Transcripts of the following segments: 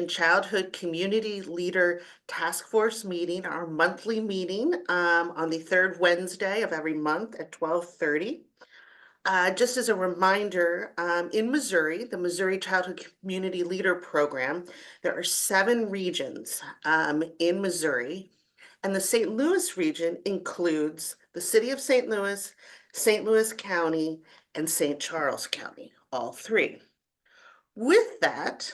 Childhood Community Leader Task Force meeting, our monthly meeting on the third Wednesday of every month at 12:30. Just as a reminder, in Missouri, the Missouri Childhood Community Leader Program, there are 7 regions in Missouri, and the St. Louis region includes the city of St. Louis County, and St. Charles County, all 3. With that,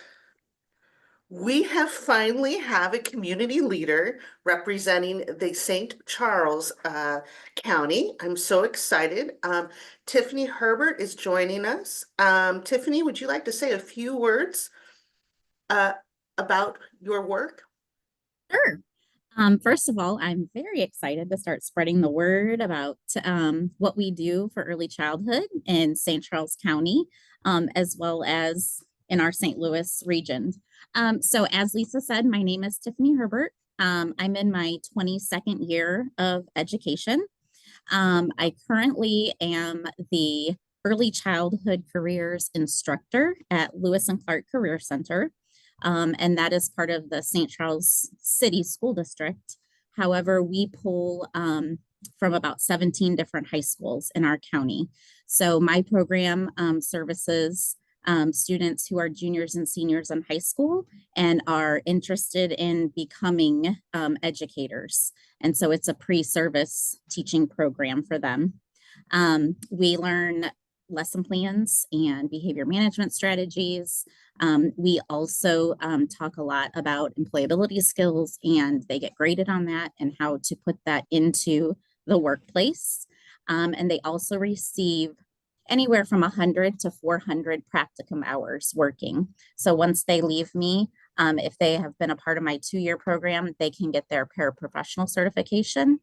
we have finally have a community leader representing the St. Charles County. I'm so excited. Tiffany Herbert is joining us. Tiffany, would you like to say a few words uh, about your work? Sure. First of all, I'm very excited to start spreading the word about what we do for early childhood in St. Charles County, as well as in our St. Louis region. So, as Lisa said, my name is Tiffany Herbert. I'm in my 22nd year of education. I currently am the early childhood careers instructor at Lewis and Clark Career Center, and that is part of the St. Charles City School District. However, we pull from about 17 different high schools in our county. So my program services students who are juniors and seniors in high school and are interested in becoming educators. And so it's a pre-service teaching program for them. We learn lesson plans and behavior management strategies. We also talk a lot about employability skills, and they get graded on that and how to put that into the workplace. And they also receive anywhere from 100 to 400 practicum hours working. So once they leave me, if they have been a part of my 2-year program, they can get their paraprofessional certification.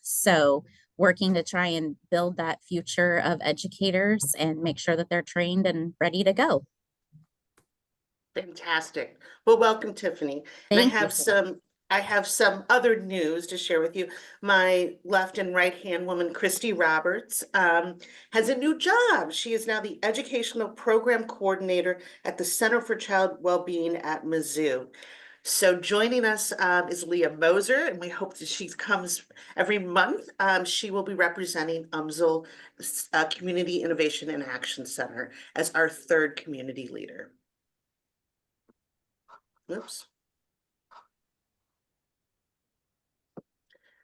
So working to try and build that future of educators and make sure that they're trained and ready to go. Fantastic. Well, welcome, Tiffany. And Thank you. I have some other news to share with you. My left and right hand woman, Christy Roberts, has a new job. She is now the Educational Program Coordinator at the Center for Child Wellbeing at Mizzou. So joining us is Leah Moser, and we hope that she comes every month. She will be representing UMSL Community Innovation and Action Center as our 3rd community leader. Oops.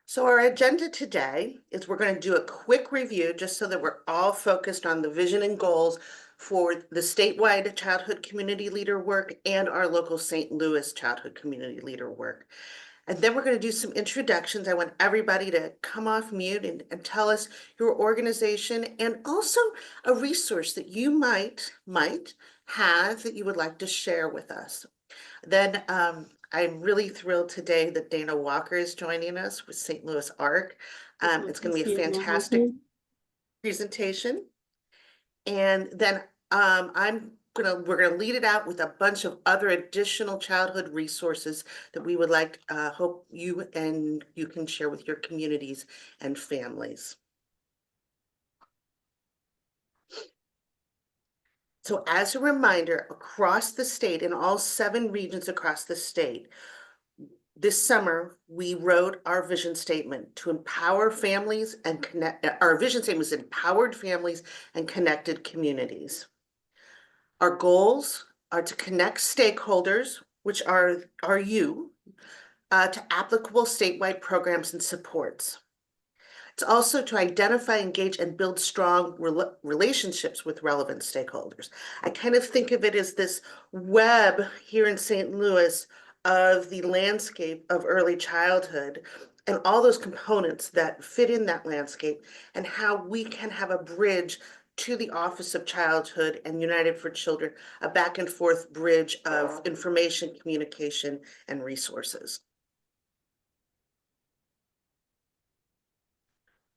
So our agenda today is we're going to do a quick review just so that we're all focused on the vision and goals for the statewide childhood community leader work and our local St. Louis childhood community leader work. And then we're going to do some introductions. I want everybody to come off mute and tell us your organization and also a resource that you might have that you would like to share with us. Then I'm really thrilled today that Dana Walker is joining us with St. Louis ARC. It's going to be a fantastic presentation. And then we're gonna lead it out with a bunch of other additional childhood resources that we would like hope you can share with your communities and families. So as a reminder, across the state, in all 7 regions across the state, this summer, we wrote our vision statement to empower families and connect. Our vision statement is empowered families and connected communities. Our goals are to connect stakeholders, which are you, to applicable statewide programs and supports. It's also to identify, engage, and build strong relationships with relevant stakeholders. I kind of think of it as this web here in St. Louis of the landscape of early childhood and all those components that fit in that landscape and how we can have a bridge to the Office of Childhood and United for Children, a back and forth bridge of information, communication, and resources.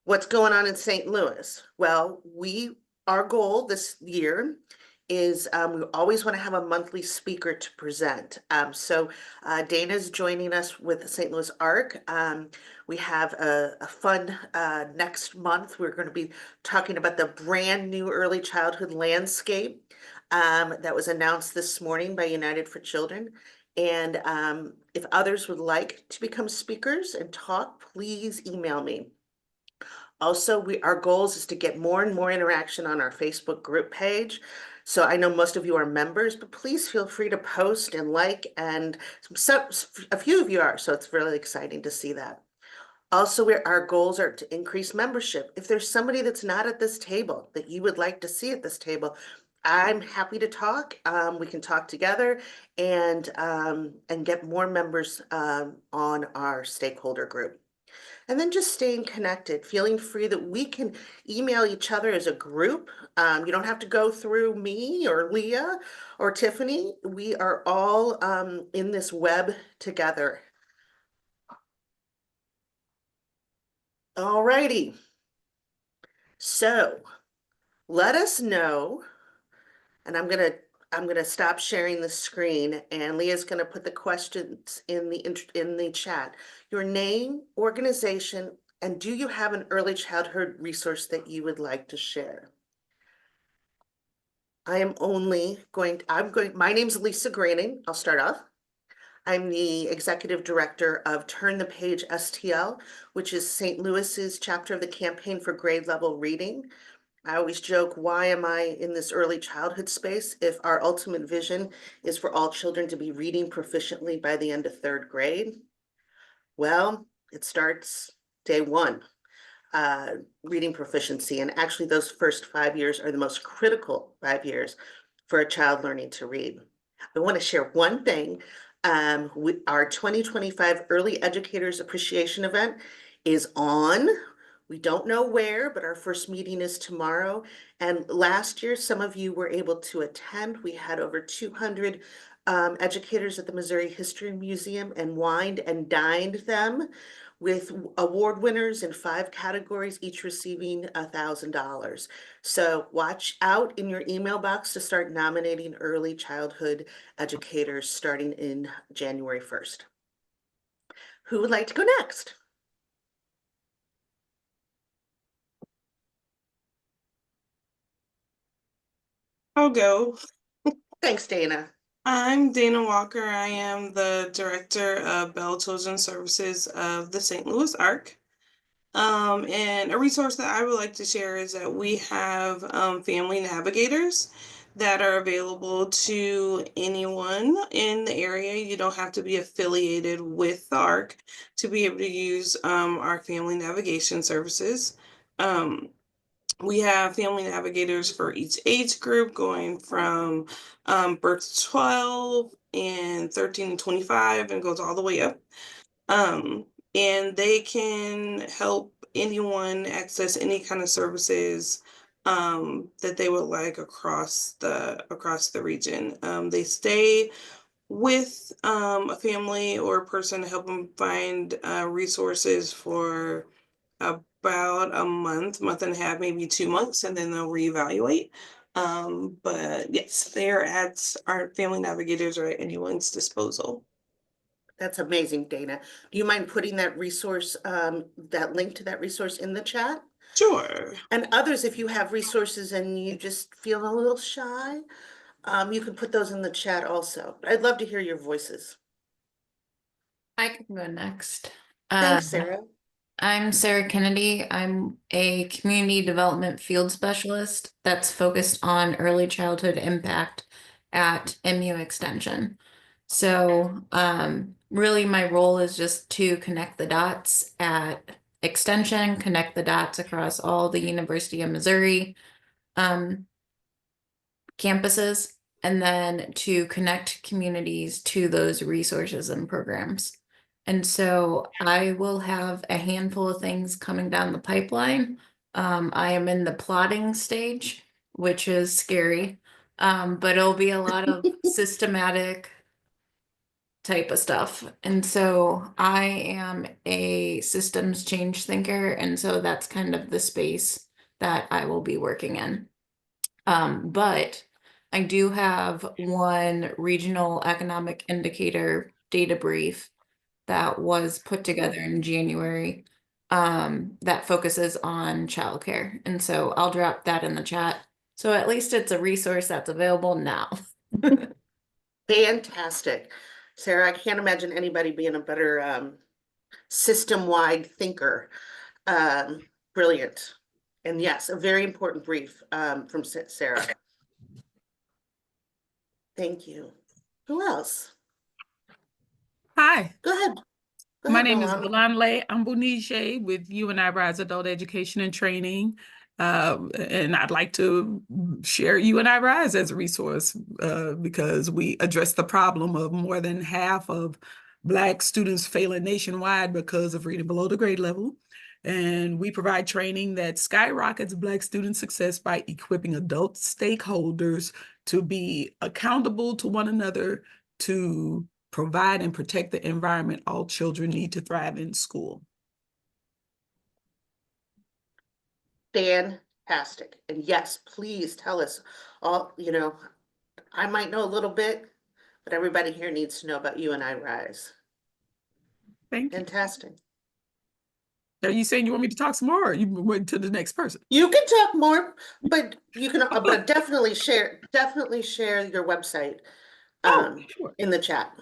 What's going on in St. Louis? Well, our goal this year is we always want to have a monthly speaker to present. So Dana's joining us with the St. Louis ARC. We have a fun next month. We're going to be talking about the brand new early childhood landscape. that was announced this morning by United for Children. And if others would like to become speakers and talk, please email me. Also, our goals is to get more and more interaction on our Facebook group page. So I know most of you are members, but please feel free to post and like, and a few of you are, so it's really exciting to see that. Also, our goals are to increase membership. If there's somebody that's not at this table that you would like to see at this table, I'm happy to talk. We can talk together and get more members on our stakeholder group. And then just staying connected, feeling free that we can email each other as a group. You don't have to go through me or Leah or Tiffany. We are all in this web together. All righty. So let us know, and I'm gonna stop sharing the screen, and Leah's gonna put the questions in the chat. Your name, organization, and do you have an early childhood resource that you would like to share? My name's Lisa Graining. I'll start off. I'm the executive director of Turn the Page STL, which is St. Louis's chapter of the Campaign for Grade Level Reading. I always joke, why am I in this early childhood space if our ultimate vision is for all children to be reading proficiently by the end of third grade? Well, it starts day one, reading proficiency. And actually those first 5 years are the most critical 5 years for a child learning to read. I want to share one thing. Our 2025 Early Educators Appreciation event is on. We don't know where, but our first meeting is tomorrow. And last year, some of you were able to attend. We had over 200 educators at the Missouri History Museum and wined and dined them with award winners in 5 categories, each receiving $1,000. So watch out in your email box to start nominating early childhood educators starting in January 1st. Who would like to go next? I'll go. Thanks, Dana. I'm Dana Walker. I am the Director of Bell Children's Services of the St. Louis Arc. And a resource that I would like to share is that we have family navigators that are available to anyone in the area. You don't have to be affiliated with the ARC to be able to use our family navigation services. We have family navigators for each age group, going from birth to 12 and 13 to 25 and goes all the way up. And they can help anyone access any kind of services that they would like across the region. They stay with a family or a person to help them find resources for about a month and a half, maybe 2 months, and then they'll reevaluate. But yes, our family navigators are at anyone's disposal. That's amazing, Dana. Do you mind putting that resource, that link to that resource in the chat? Sure. And others, if you have resources and you just feel a little shy, you can put those in the chat also. I'd love to hear your voices. I can go next. Thanks, Sarah. I'm Sarah Kennedy. I'm a community development field specialist that's focused on early childhood impact at MU Extension. So really my role is just to connect the dots at Extension, connect the dots across all the University of Missouri campuses, and then to connect communities to those resources and programs. And so I will have a handful of things coming down the pipeline. I am in the plotting stage, which is scary, but it'll be a lot of systematic type of stuff. And so I am a systems change thinker. And so that's kind of the space that I will be working in. But I do have one regional economic indicator data brief that was put together in January that focuses on childcare. And so I'll drop that in the chat So at least it's a resource that's available now. Fantastic. Sarah, I can't imagine anybody being a better system-wide thinker. Brilliant. And yes, a very important brief from Sarah. Thank you. Who else? Hi, Go ahead. Go my ahead, name is Bolan. Bolanle Ambunije with UNI Rise Adult Education and Training. And I'd like to share UNI Rise as a resource because we address the problem of more than half of Black students failing nationwide because of reading below the grade level. And we provide training that skyrockets Black student success by equipping adult stakeholders to be accountable to one another, to provide and protect the environment all children need to thrive in school. Fantastic. And yes, please tell us all, I might know a little bit, but everybody here needs to know about UNI Rise. Thank you. Fantastic. Are you saying you want me to talk some more, or you went to the next person? You can talk more, but you can, but definitely share your website Sure. in the chat.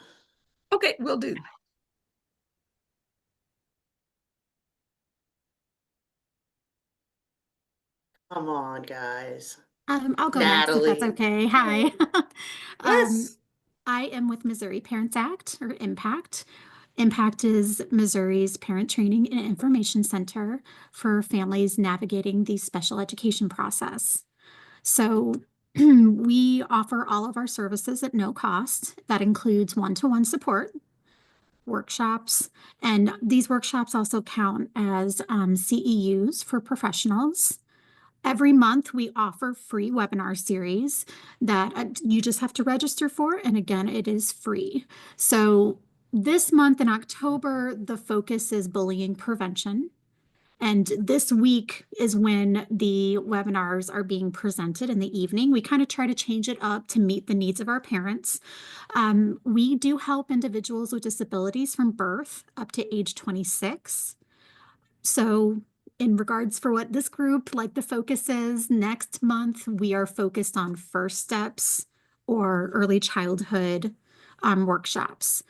Okay, will do. Come on, guys. I'll go next if that's Natalie. okay. Hi. Yes. I am with Missouri Parents Act, or IMPACT. IMPACT is Missouri's parent training and information center for families navigating the special education process. So we offer all of our services at no cost. That includes one-to-one support, workshops, and these workshops also count as CEUs for professionals. Every month, we offer free webinar series that you just have to register for. And again, it is free. So this month in October, the focus is bullying prevention. And this week is when the webinars are being presented in the evening. We kind of try to change it up to meet the needs of our parents. We do help individuals with disabilities from birth up to age 26. So in regards for what this group, like the focus is, next month, we are focused on first steps or early childhood workshops.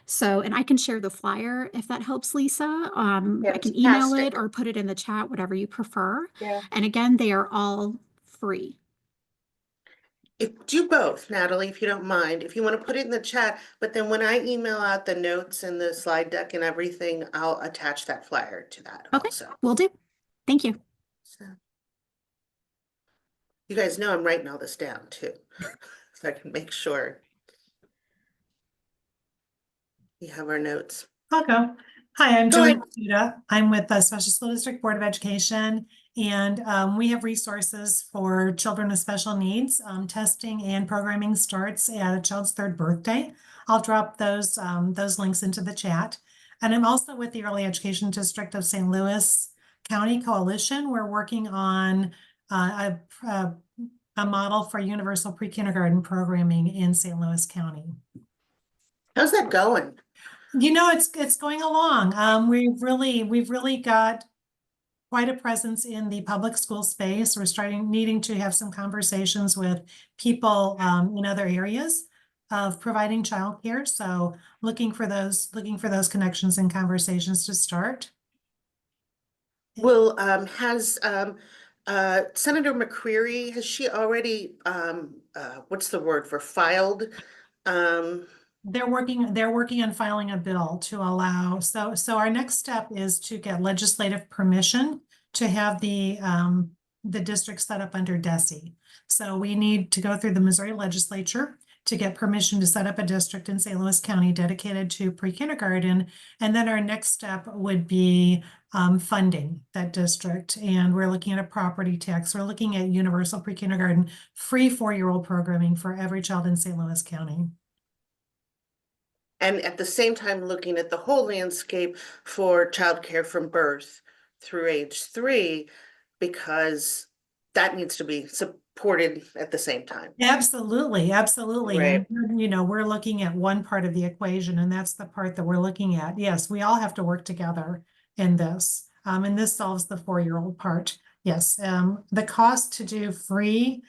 So, and I can share the flyer if that helps, Lisa. I can email it Fantastic. or put it in the chat, whatever you prefer. Yeah. And again, they are all free. Do both, Natalie, if you don't mind. If you want to put it in the chat, but then when I email out the notes and the slide deck and everything, I'll attach that flyer to that Okay, also. will do. Thank you. So, you guys know I'm writing all this down too, so I can make sure we have our notes. I'll go. Hi, I'm Go Joy ahead. Masuda. I'm with the Special School District Board of Education, and we have resources for children with special needs. Testing and programming starts at a child's 3rd birthday. I'll drop those links into the chat. And I'm also with the Early Education District of St. Louis County Coalition. We're working on a model for universal pre-kindergarten programming in St. Louis County. How's that going? You know, it's going along. We've really got quite a presence in the public school space. We're needing to have some conversations with people in other areas of providing childcare. So looking for those connections and conversations to start. Well, has Senator McCreary, has she already what's the word for filed? They're working on filing a bill to allow, so our next step is to get legislative permission to have the district set up under DESE. So we need to go through the Missouri legislature to get permission to set up a district in St. Louis County dedicated to pre-kindergarten. And then our next step would be funding that district. And we're looking at a property tax. We're looking at universal pre-kindergarten, free 4-year-old programming for every child in St. Louis County. And at the same time, looking at the whole landscape for childcare from birth through age 3, because that needs to be supported at the same time. Absolutely, absolutely. Right. And, you know, we're looking at one part of the equation, and that's the part that we're looking at. Yes, we all have to work together in this. And this solves the 4-year-old part. Yes, the cost to do free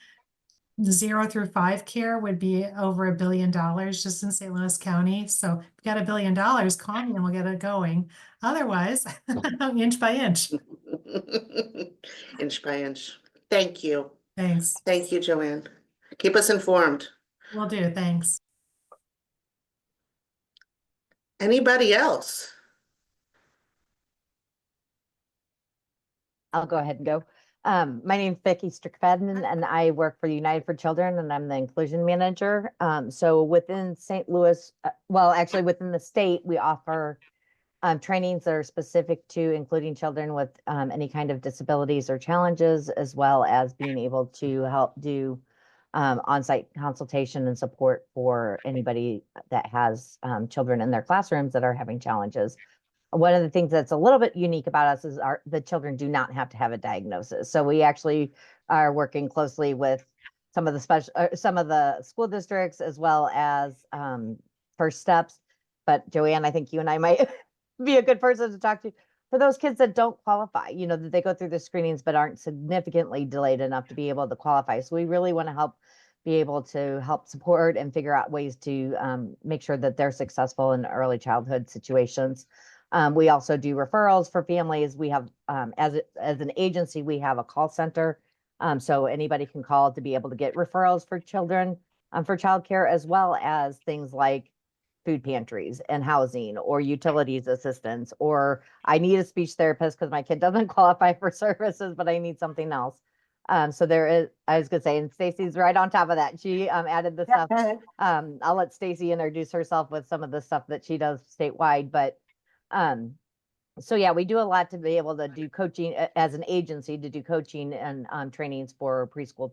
0 through 5 care would be over $1 billion just in St. Louis County. So if you got $1 billion, call me and we'll get it going. Otherwise, inch by inch. Inch by inch. Thank you. Thanks. Thank you, Joanne. Keep us informed. Will do. Thanks. Anybody else? I'll go ahead and go. My name's Becky Strickfadden and I work for United for Children and I'm the inclusion manager. So within St. Louis, well, actually within the state, we offer trainings that are specific to including children with any kind of disabilities or challenges, as well as being able to help do on-site consultation and support for anybody that has children in their classrooms that are having challenges. One of the things that's a little bit unique about us is the children do not have to have a diagnosis. So we actually are working closely with some of the school districts as well as First Steps. But Joanne, I think you and I might be a good person to talk to for those kids that don't qualify, you know, that they go through the screenings but aren't significantly delayed enough to be able to qualify. So we really want to be able to help support and figure out ways to make sure that they're successful in early childhood situations. We also do referrals for families. We have, as an agency, we have a call center. So anybody can call to be able to get referrals for children for childcare, as well as things like food pantries and housing or utilities assistance, or I need a speech therapist because my kid doesn't qualify for services, but I need something else. So there is, I was gonna say, and Stacy's right on top of that. She added the stuff. I'll let Stacy introduce herself with some of the stuff that she does statewide, but so yeah, we do a lot to be able to do coaching as an agency, to do coaching and trainings for preschool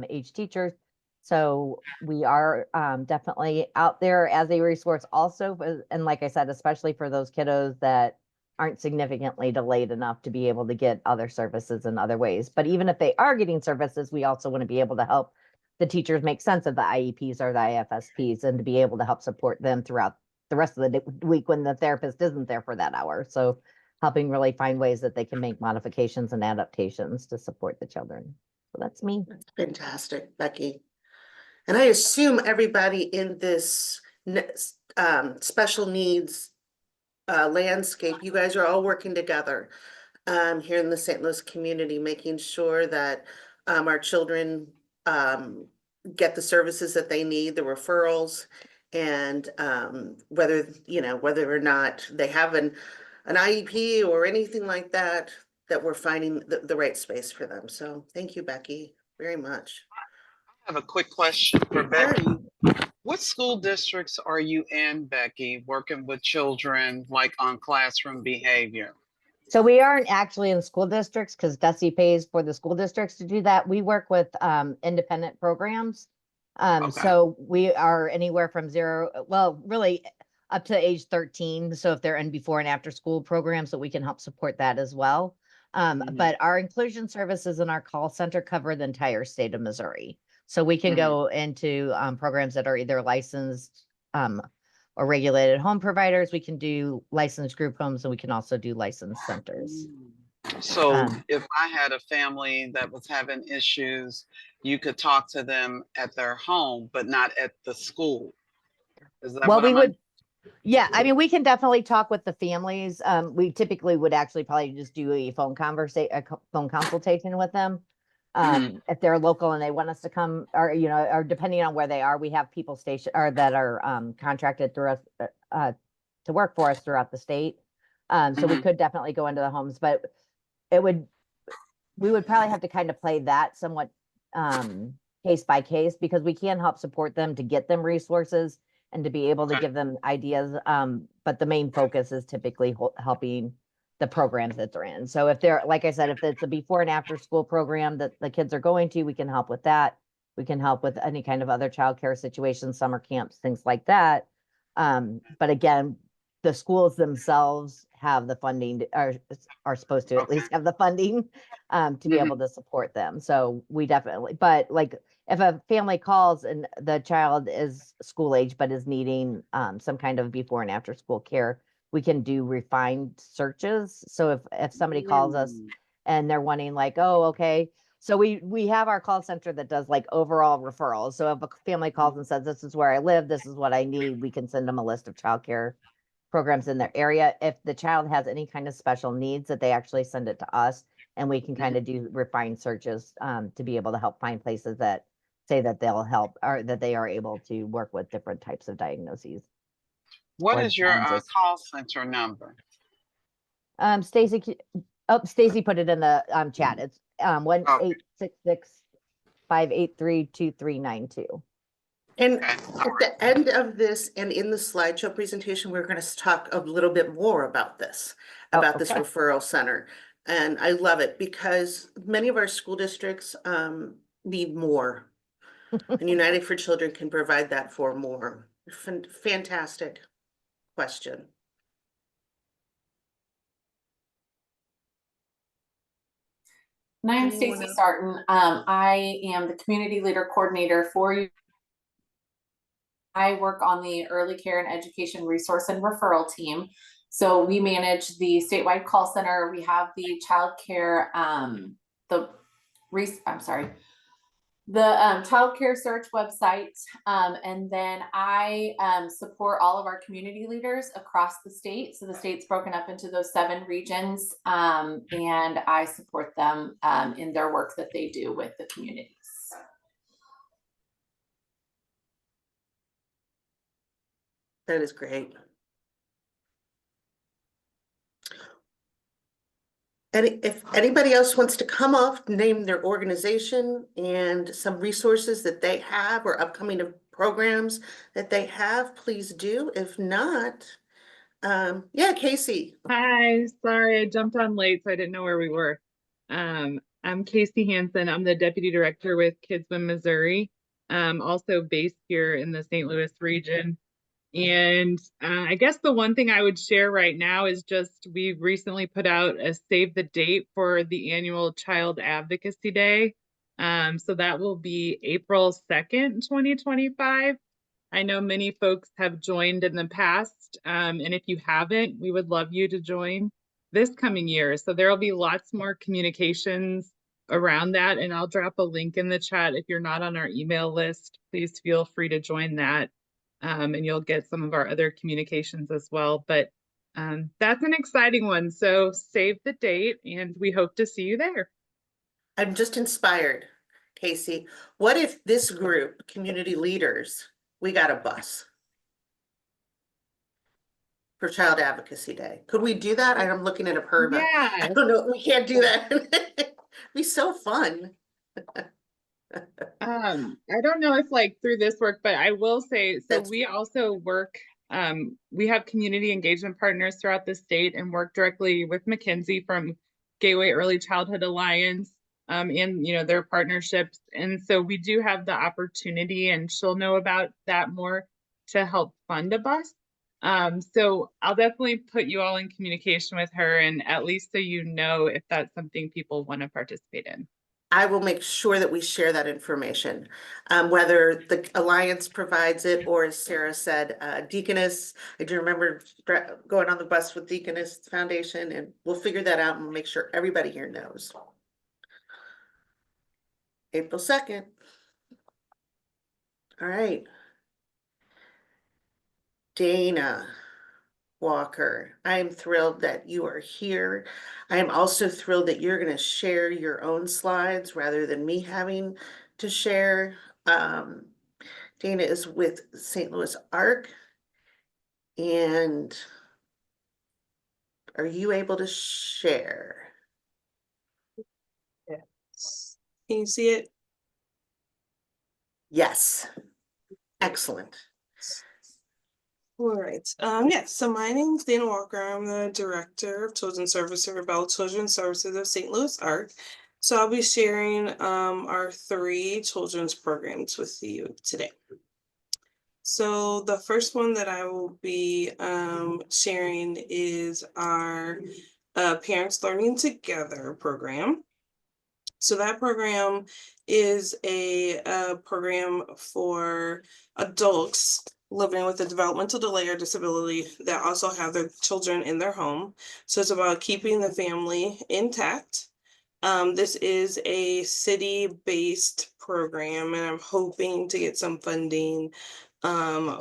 age teachers. So we are definitely out there as a resource also, and like I said, especially for those kiddos that aren't significantly delayed enough to be able to get other services in other ways. But even if they are getting services, we also want to be able to help the teachers make sense of the IEPs or the IFSPs and to be able to help support them throughout the rest of the week when the therapist isn't there for that hour. So helping really find ways that they can make modifications and adaptations to support the children. So that's me. Fantastic, Becky. And I assume everybody in this special needs landscape, you guys are all working together here in the St. Louis community, making sure that our children get the services that they need, the referrals, and whether or not they have an IEP or anything like that, that we're finding the right space for them. So thank you, Becky, very much. I have a quick question for Becky. What school districts are you in, Becky, working with children like on classroom behavior? So we aren't actually in school districts because DESE pays for the school districts to do that. We work with independent programs. Okay. So we are anywhere from really up to age 13. So if they're in before and after school programs, so we can help support that as well. But our inclusion services and our call center cover the entire state of Missouri. So we can go into programs that are either licensed or regulated home providers. We can do licensed group homes, and we can also do licensed centers. So if I had a family that was having issues, you could talk to them at their home, but not at the school. Is that Well, what we I'm would, yeah, I mean, we can definitely talk with the families. We typically would actually probably just do a phone consultation with them. If they're local and they want us to come, or or depending on where they are, we have people stationed or that are contracted through us to work for us throughout the state. So we could definitely go into the homes, but we would probably have to kind of play that somewhat case by case, because we can help support them to get them resources and to be able to give them ideas. But the main focus is typically helping the programs that they're in. So if they're, like I said, if it's a before and after school program that the kids are going to, we can help with that. We can help with any kind of other childcare situations, summer camps, things like that. But again, the schools themselves have the funding, are supposed to at least have the funding to be able to support them. So we definitely, but like if a family calls and the child is school age but is needing some kind of before and after school care, we can do refined searches. So if somebody calls us and they're wanting like, oh, okay. So we have our call center that does like overall referrals. So if a family calls and says, this is where I live, this is what I need, we can send them a list of childcare programs in their area. If the child has any kind of special needs, that they actually send it to us, and we can kind of do refined searches to be able to help find places that say that they'll help, or that they are able to work with different types of diagnoses. What or is your challenges. call center number? Stacy, Stacy put it in the chat. It's 1-866-583-2392. And Okay. at the end of this and in the slideshow presentation, we're going to talk a little bit more about this, Oh, about this okay. referral center. And I love it because many of our school districts need more. And United for Children can provide that for more. Fantastic question. And I'm Anyone Stacey else? Starton. I am the community leader coordinator for you. I work on the early care and education resource and referral team. So we manage the statewide call center. We have the child care, the child care search website. And then I support all of our community leaders across the state. So the state's broken up into those 7 regions. And I support them in their work that they do with the communities. That is great. And if anybody else wants to come up, name their organization and some resources that they have or upcoming programs that they have, please do. If not, yeah, Casey. Hi, sorry, I jumped on late, so I didn't know where we were. I'm Casey Hansen. I'm the Deputy Director with Kids Win Missouri, also based here in the St. Louis region. And I guess the one thing I would share right now is just we recently put out a save the date for the annual Child Advocacy Day. So that will be April 2nd, 2025. I know many folks have joined in the past, and if you haven't, we would love you to join this coming year. So there will be lots more communications around that, and I'll drop a link in the chat. If you're not on our email list, please feel free to join that, and you'll get some of our other communications as well. But that's an exciting one. So save the date, and we hope to see you there. I'm just inspired, Casey. What if this group, community leaders, we got a bus for Child Advocacy Day? Could we do that? I'm looking at a permit. Yeah. I don't know. We can't do that. It'd be so fun. I don't know if like through this work, but I will say, so That's- we also work, we have community engagement partners throughout the state and work directly with Mackenzie from Gateway Early Childhood Alliance, and their partnerships. And so we do have the opportunity, and she'll know about that more, to help fund a bus. So I'll definitely put you all in communication with her, and at least so you know if that's something people want to participate in. I will make sure that we share that information, whether the Alliance provides it or, as Sarah said, Deaconess. I do remember going on the bus with Deaconess Foundation, and we'll figure that out and make sure everybody here knows. April 2nd. All right. Dana Walker, I am thrilled that you are here. I am also thrilled that you're going to share your own slides rather than me having to share. Dana is with St. Louis ARC. And are you able to share? Can you see it? Yes. Excellent. All right. Yes. So my name is Dana Walker. I'm the Director of Children's Services for Bell Children's Services of St. Louis ARC. So I'll be sharing our 3 children's programs with you today. So the first one that I will be sharing is our Parents Learning Together program. So that program is a program for adults living with a developmental delay or disability that also have their children in their home. So it's about keeping the family intact This is a city-based program, and I'm hoping to get some funding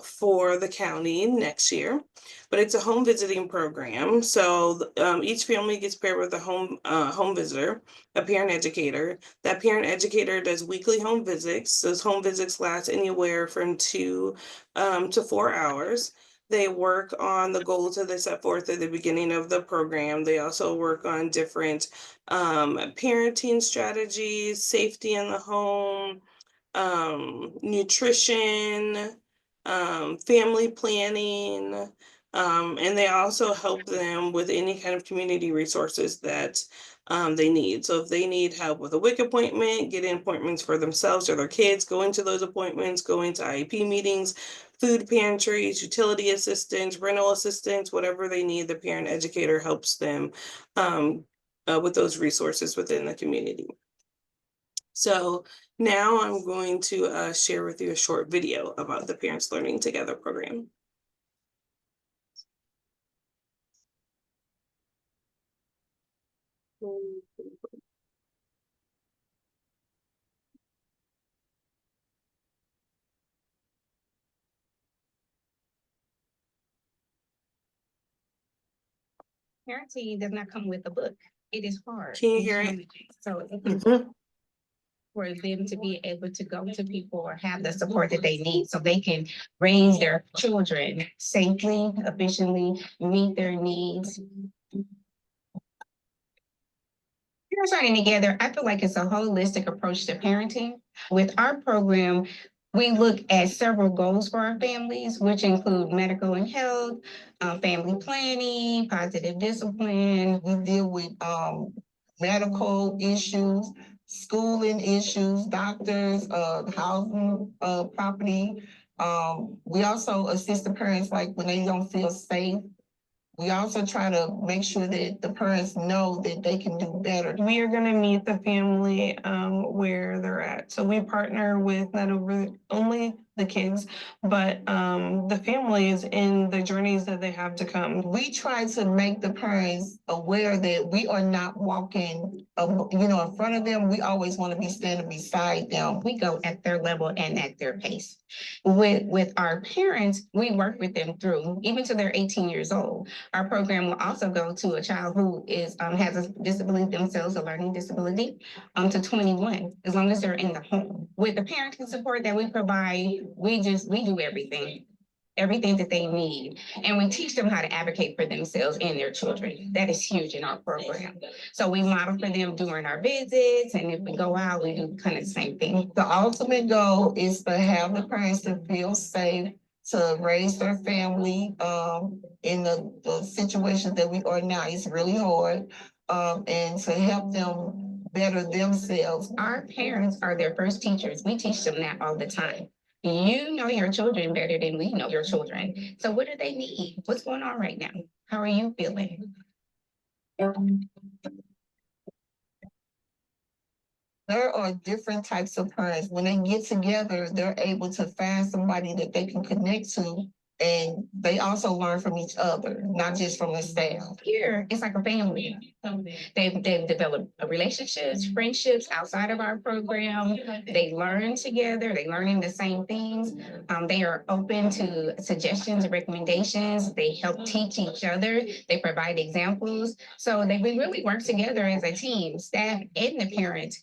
for the county next year. But it's a home visiting program, so each family gets paired with a home visitor, a parent educator. That parent educator does weekly home visits. Those home visits last anywhere from 2 to 4 hours. They work on the goals that they set forth at the beginning of the program. They also work on different parenting strategies, safety in the home, nutrition, family planning, and they also help them with any kind of community resources that they need. So if they need help with a WIC appointment, getting appointments for themselves or their kids, going to those appointments, going to IEP meetings, food pantries, utility assistance, rental assistance, whatever they need, the parent educator helps them with those resources within the community. So now I'm going to share with you a short video about the Parents Learning Together program. Parenting does not come with a book. It is hard. Can you It's hear it? challenging. So Mhm. for them to be able to go to people or have the support that they need so they can raise their children safely, efficiently, meet their needs. Parents Learning Together, I feel like it's a holistic approach to parenting. With our program, we look at several goals for our families, which include medical and health, family planning, positive discipline. We deal with medical issues, schooling issues, doctors, housing, property. We also assist the parents like when they don't feel safe. We also try to make sure that the parents know that they can do better. We are going to meet the family where they're at. So we partner with not only the kids, but the families in the journeys that they have to come. We try to make the parents aware that we are not walking, in front of them. We always want to be standing beside them. We go at their level and at their pace. With our parents, we work with them through, even till they're 18 years old. Our program will also go to a child who is has a disability themselves, a learning disability, to 21, as long as they're in the home. With the parenting support that we provide, we do everything that they need. And we teach them how to advocate for themselves and their children. That is huge in our program. So we model for them during our visits. And if we go out, we do kind of the same thing. The ultimate goal is to have the parents to feel safe, to raise their family in the situation that we are now. It's really hard. And to help them better themselves. Our parents are their first teachers. We teach them that all the time. You know your children better than we know your children. So what do they need? What's going on right now? How are you feeling? There are different types of parents. When they get together, they're able to find somebody that they can connect to. And they also learn from each other, not just from the staff. Here, it's like a family. They've developed relationships, friendships outside of our program. They learn together. They learning the same things. They are open to suggestions and recommendations. They help teach each other. They provide examples. So we really work together as a team, staff and the parents,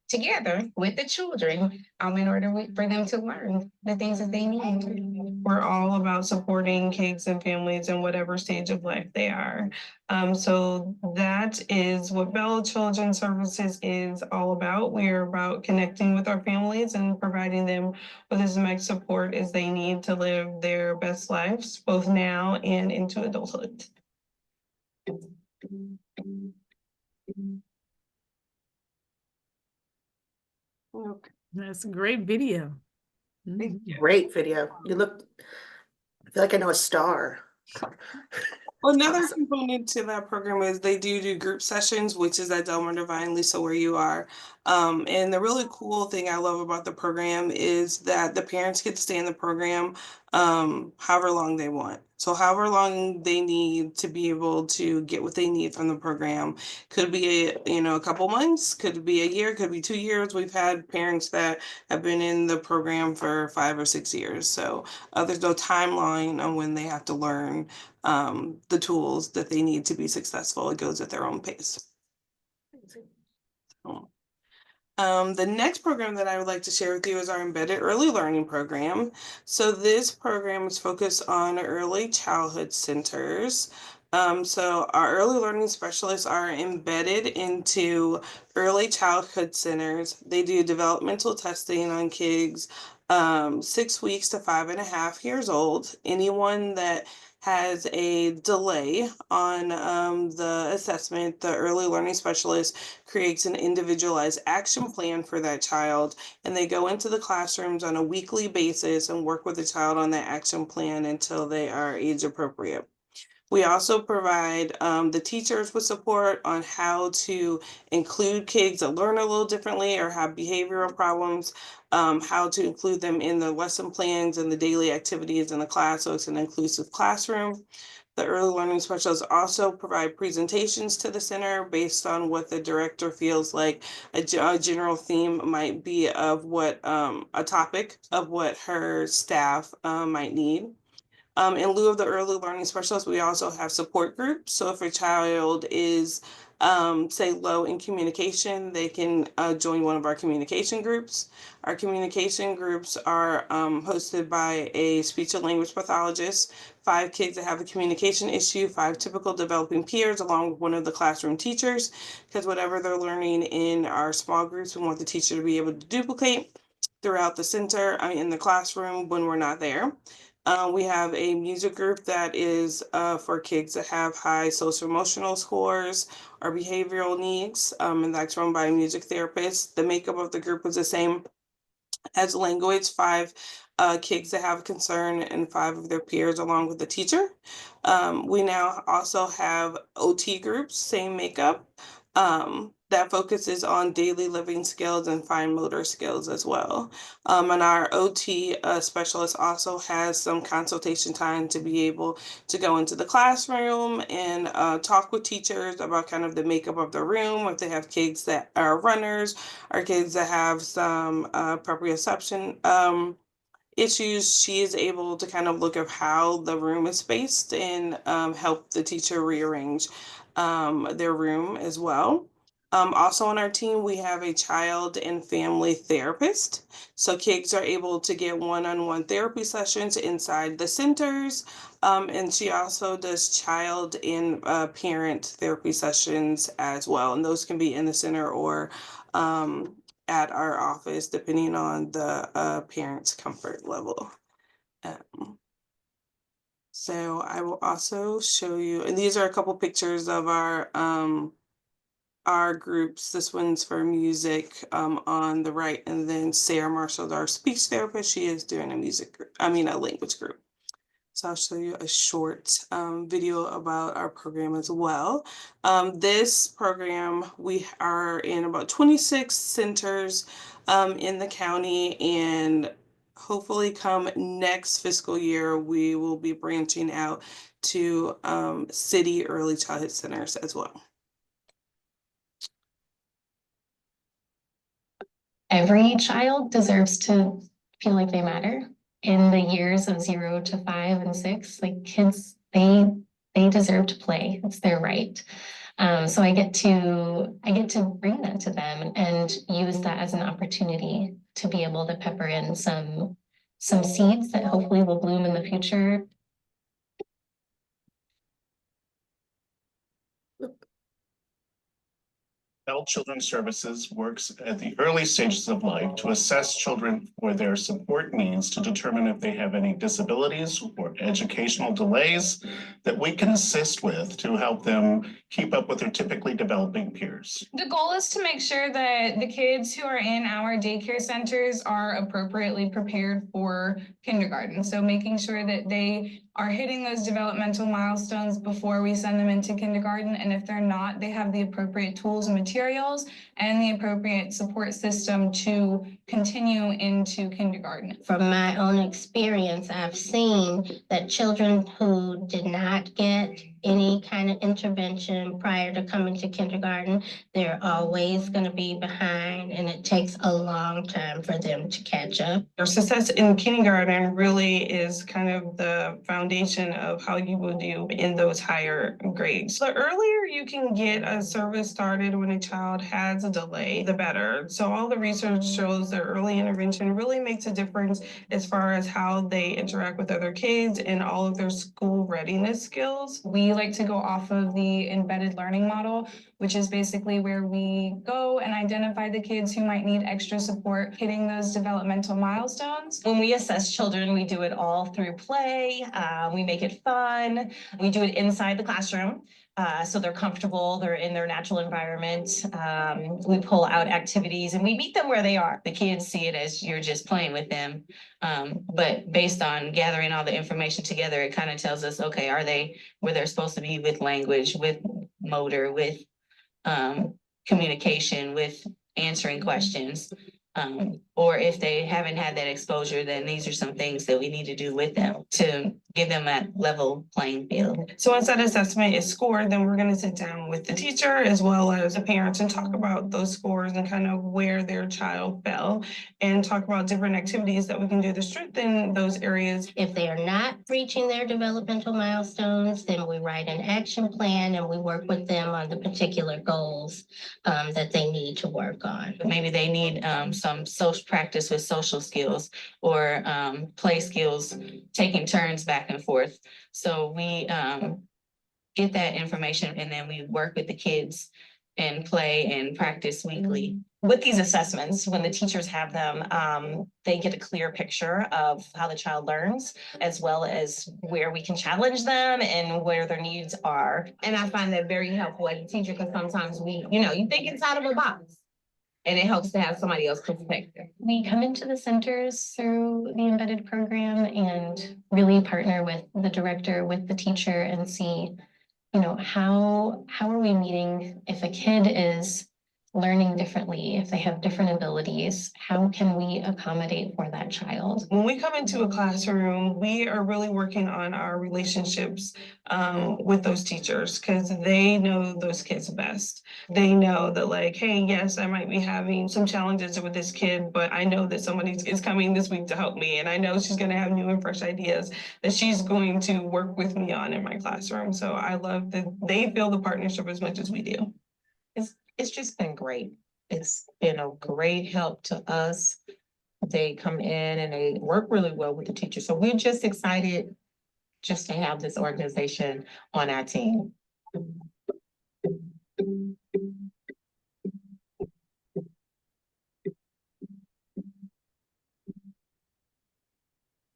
together with the children in order for them to learn the things that they need. We're all about supporting kids and families in whatever stage of life they are. So that is what Bella Children's Services is all about. We are about connecting with our families and providing them with as much support as they need to live their best lives, both now and into adulthood. Okay. That's a great video. Great video. I feel like I know a star. Well, another component to that program is they do group sessions, which is at Delmar Divine, Lisa, where you are. And the really cool thing I love about the program is that the parents get to stay in the program however long they want. So however long they need to be able to get what they need from the program. Could be a couple months, could be a year, could be 2 years. We've had parents that have been in the program for 5 or 6 years. So there's no timeline on when they have to learn the tools that they need to be successful. It goes at their own pace. The next program that I would like to share with you is our Embedded Early Learning Program. So this program is focused on early childhood centers. So our early learning specialists are embedded into early childhood centers. They do developmental testing on kids 6 weeks to 5.5 years old. Anyone that has a delay on the assessment, the early learning specialist creates an individualized action plan for that child, and they go into the classrooms on a weekly basis and work with the child on that action plan until they are age appropriate. We also provide the teachers with support on how to include kids that learn a little differently or have behavioral problems, how to include them in the lesson plans and the daily activities in the class, so it's an inclusive classroom. The early learning specialists also provide presentations to the center based on what the director feels like a general theme might be of what a topic of what her staff might need. In lieu of the early learning specialist, we also have support groups. So if a child is, say, low in communication, they can join one of our communication groups. Our communication groups are hosted by a speech and language pathologist, 5 kids that have a communication issue, 5 typical developing peers, along with one of the classroom teachers, because whatever they're learning in our small groups, we want the teacher to be able to duplicate throughout the center, in the classroom when we're not there. We have a music group that is for kids that have high social emotional scores or behavioral needs, and that's run by a music therapist. The makeup of the group is the same as language, 5 kids that have concern and 5 of their peers along with the teacher. We now also have OT groups, same makeup. That focuses on daily living skills and fine motor skills as well. And our OT specialist also has some consultation time to be able to go into the classroom and talk with teachers about kind of the makeup of the room, if they have kids that are runners or kids that have some proprioception issues. She is able to kind of look at how the room is spaced and help the teacher rearrange their room as well. Also on our team, we have a child and family therapist. So kids are able to get one-on-one therapy sessions inside the centers. And she also does child and parent therapy sessions as well. And those can be in the center or at our office, depending on the parent's comfort level. So I will also show you, and these are a couple pictures of our groups. This one's for music on the right, and then Sarah Marshall, our speech therapist, she is doing a music group, a language group. So I'll show you a short video about our program as well. This program, we are in about 26 centers in the county, and hopefully come next fiscal year, we will be branching out to city early childhood centers as well. Every child deserves to feel like they matter. In the years of 0 to 5 and 6, like kids, they deserve to play. It's their right. So I get to bring that to them and use that as an opportunity to be able to pepper in some seeds that hopefully will bloom in the future. Bell Children's Services works at the early stages of life to assess children for their support needs, to determine if they have any disabilities or educational delays that we can assist with to help them keep up with their typically developing peers. The goal is to make sure that the kids who are in our daycare centers are appropriately prepared for kindergarten. So making sure that they are hitting those developmental milestones before we send them into kindergarten. And if they're not, they have the appropriate tools and materials materials and the appropriate support system to continue into kindergarten. From my own experience, I've seen that children who did not get any kind of intervention prior to coming to kindergarten, they're always going to be behind, and it takes a long time for them to catch up. Your success in kindergarten really is kind of the foundation of how you will do in those higher grades. The earlier you can get a service started when a child has a delay, the better. So all the research shows that early intervention really makes a difference as far as how they interact with other kids and all of their school readiness skills. We like to go off of the embedded learning model, which is basically where we go and identify the kids who might need extra support hitting those developmental milestones. When we assess children, we do it all through play. We make it fun. We do it inside the classroom. So they're comfortable, they're in their natural environment. We pull out activities and we meet them where they are. The kids see it as you're just playing with them. But based on gathering all the information together, it kind of tells us, okay, are they where they're supposed to be with language, with motor, with communication, with answering questions. Or if they haven't had that exposure, then these are some things that we need to do with them to give them that level playing field. So once that assessment is scored, then we're going to sit down with the teacher as well as the parents and talk about those scores and kind of where their child fell and talk about different activities that we can do to strengthen those areas. If they are not reaching their developmental milestones, then we write an action plan and we work with them on the particular goals that they need to work on. Maybe they need some social practice with social skills or play skills, taking turns back and forth. So we get that information and then we work with the kids and play and practice weekly. With these assessments, when the teachers have them, they get a clear picture of how the child learns, as well as where we can challenge them and where their needs are. And I find that very helpful as a teacher, because sometimes you think inside of a box. And it helps to have somebody else's perspective. We come into the centers through the embedded program and really partner with the director, with the teacher, and see, how are we meeting if a kid is learning differently, if they have different abilities, how can we accommodate for that child? When we come into a classroom, we are really working on our relationships with those teachers because they know those kids best. They know that like, hey, yes, I might be having some challenges with this kid, but I know that somebody is coming this week to help me. And I know she's going to have new and fresh ideas that she's going to work with me on in my classroom. So I love that they feel the partnership as much as we do. It's just been great. It's been a great help to us. They come in and they work really well with the teachers. So we're just excited just to have this organization on our team.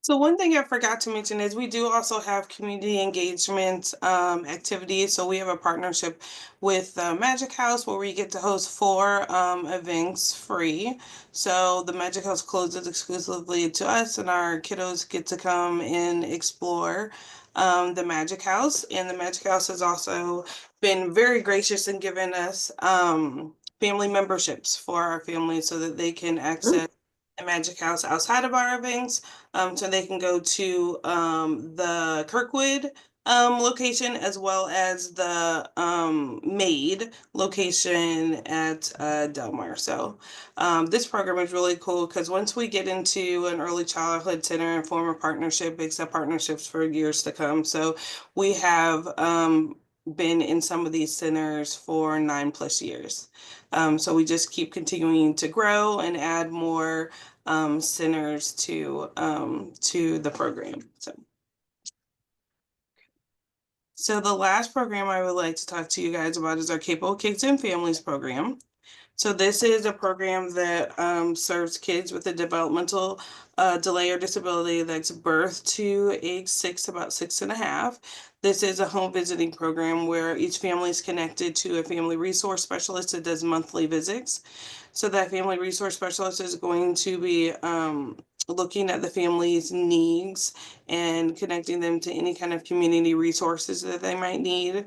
So one thing I forgot to mention is we do also have community engagement activities. So we have a partnership with Magic House where we get to host 4 events free. So the Magic House closes exclusively to us and our kiddos get to come and explore the Magic House. And the Magic House has also been very gracious in giving us family memberships for our families so that they can access the Magic House outside of our events, so they can go to the Kirkwood location as well as the Maid location at Del Mar. So this program is really cool because once we get into an early childhood center and form a partnership, accept partnerships for years to come. So we have been in some of these centers for 9+ years. So we just keep continuing to grow and add more centers to the program. So the last program I would like to talk to you guys about is our Capable Kids and Families program. So this is a program that serves kids with a developmental delay or disability that's birth to age 6, about 6.5. This is a home visiting program where each family is connected to a family resource specialist that does monthly visits. So that family resource specialist is going to be looking at the family's needs and connecting them to any kind of community resources that they might need.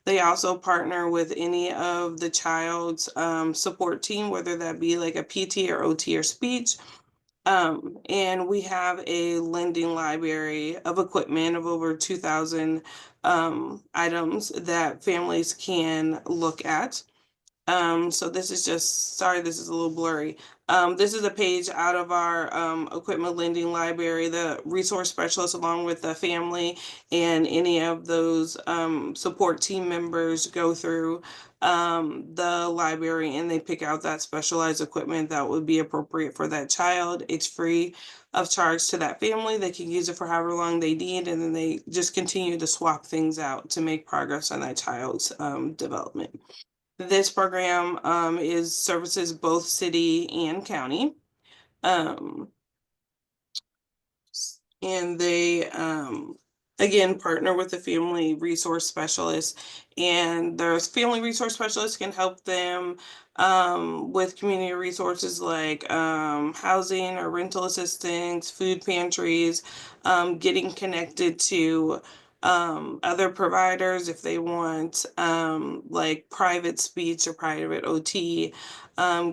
They also partner with any of the child's support team, whether that be like a PT or OT or speech. And we have a lending library of equipment of over 2,000 items that families can look at. So this is just, sorry, this is a little blurry. This is a page out of our equipment lending library. The resource specialist, along with the family and any of those support team members, go through the library and they pick out that specialized equipment that would be appropriate for that child. It's free of charge to that family. They can use it for however long they need, and then they just continue to swap things out to make progress on that child's development. This program is services both city and county. And they again partner with the family resource specialist, and those family resource specialists can help them with community resources like housing or rental assistance, food pantries, getting connected to other providers if they want like private speech or private OT,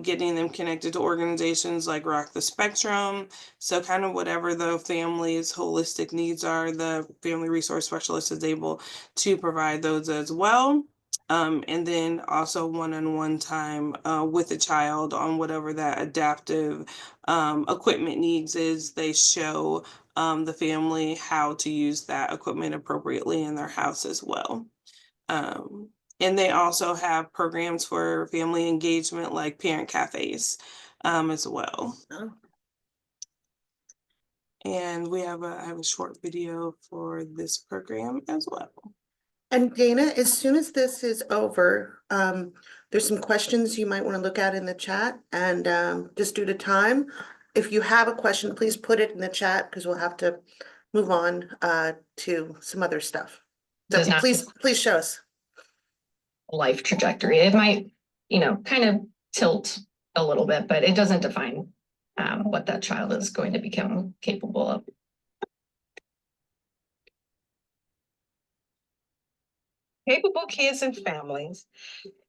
getting them connected to organizations like Rock the Spectrum. So kind of whatever the family's holistic needs are, the family resource specialist is able to provide those as well. And then also one-on-one time with the child on whatever that adaptive equipment needs is. They show the family how to use that equipment appropriately in their house as well. And they also have programs for family engagement like parent cafes as well. Oh. And I have a short video for this program as well. And Dana, as soon as this is over, there's some questions you might want to look at in the chat, and just due to time, if you have a question, please put it in the chat because we'll have to move on to some other stuff. So Does not- please show us. Life trajectory. It might, kind of tilt a little bit, but it doesn't define what that child is going to become capable of. Capable Kids and Families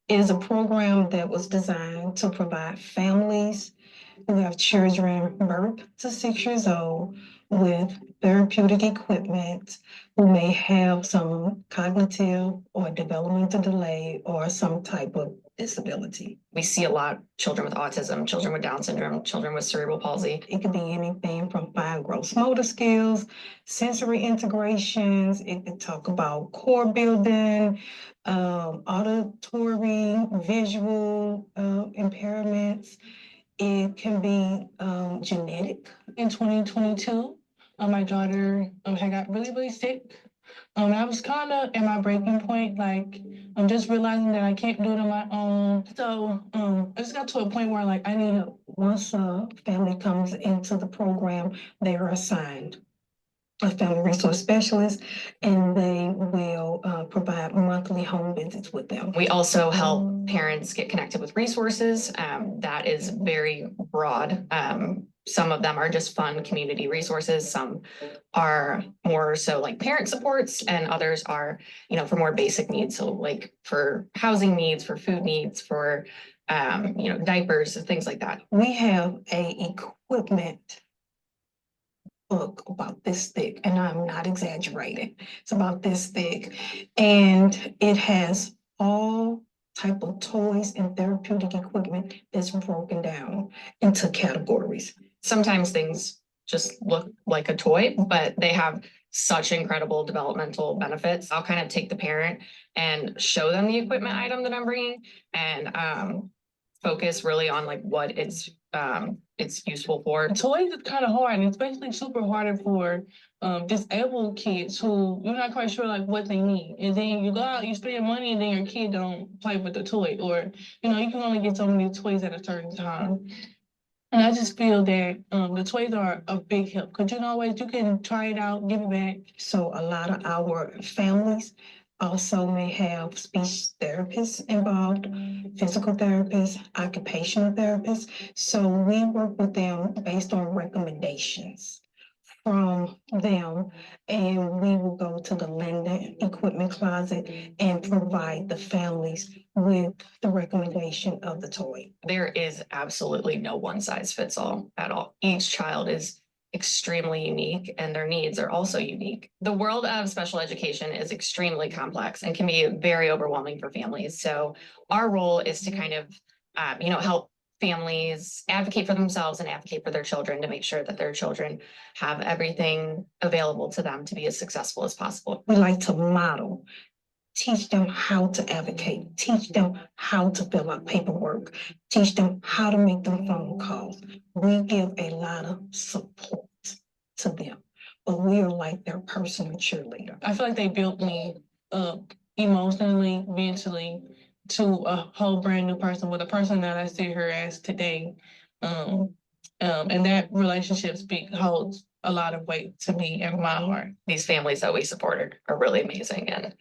is a program that was designed to provide families who have children birth to 6 years old with therapeutic equipment, who may have some cognitive or developmental delay or some type of disability. We see a lot of children with autism, children with Down syndrome, children with cerebral palsy. It could be anything from fine gross motor skills, sensory integrations. It could talk about core building, auditory, visual impairments. It can be genetic. In 2022, my daughter had got really, really sick. I was kind of at my breaking point, like I'm just realizing that I can't do it on my own. So I just got to a point where like I need help. Once a family comes into the program, they are assigned a family resource specialist, and they will provide monthly home visits with them. We also help parents get connected with resources. That is very broad. Some of them are just fun community resources. Some are more so like parent supports, and others are, for more basic needs. So like for housing needs, for food needs, for, diapers and things like that. We have a equipment book about this thick, and I'm not exaggerating. It's about this thick, and it has all type of toys and therapeutic equipment that's broken down into categories. Sometimes things just look like a toy, but they have such incredible developmental benefits. I'll kind of take the parent and show them the equipment item that I'm bringing, and focus really on like what it's useful for. Toys is kind of hard, and especially super hard for disabled kids who you're not quite sure like what they need. And then you go out, you spend money, and then your kid don't play with the toy, or you can only get so many toys at a certain time. And I just feel that the toys are a big help because you can try it out, give it back. So a lot of our families also may have speech therapists involved, physical therapists, occupational therapists. So we work with them based on recommendations from them, and we will go to the lending equipment closet and provide the families with the recommendation of the toy. There is absolutely no one size fits all at all. Each child is extremely unique and their needs are also unique. The world of special education is extremely complex and can be very overwhelming for families. So our role is to kind of, help families advocate for themselves and advocate for their children to make sure that their children have everything available to them to be as successful as possible. We like to model, teach them how to advocate, teach them how to fill out paperwork, teach them how to make them phone calls. We give a lot of support to them, but we are like their personal cheerleader. I feel like they built me up emotionally, mentally, to a whole brand new person, with a person that I see her as today. And that relationship holds a lot of weight to me and my heart. These families that we supported are really amazing, and